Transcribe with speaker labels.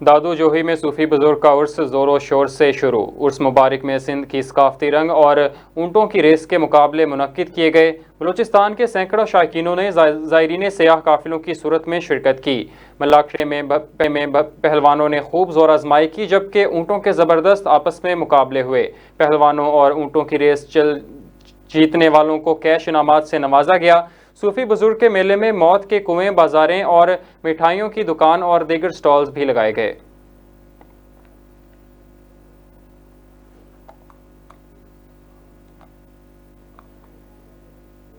Speaker 1: दादू जोही में सूफी बुजुर्ग का उर्स जोरों शोर से शुरू। उर्स मुबारक में सिंध की सकाफती रंग और ऊँटों की रेस के मुकाबले मुनक्किद किए गए। बलूचिस्तान के सैकड़ों शायकीनों ने ज़ायरीन सयाह काफिलों की सूरत में शिरकत की। मल्लाखे में पहलवानों ने खूब जोर आजमाई की, जबकि ऊँटों के ज़बरदस्त आपस में मुकाबले हुए। पहलवानों और ऊँटों की रेस जीतने वालों को कैश इनामात से नवाजा गया। सूफी बुजुर्ग के मेले में मौत के कुएं, बाजारें और मिठाइयों की दुकान और दीगर स्टॉल्स भी लगाए गए।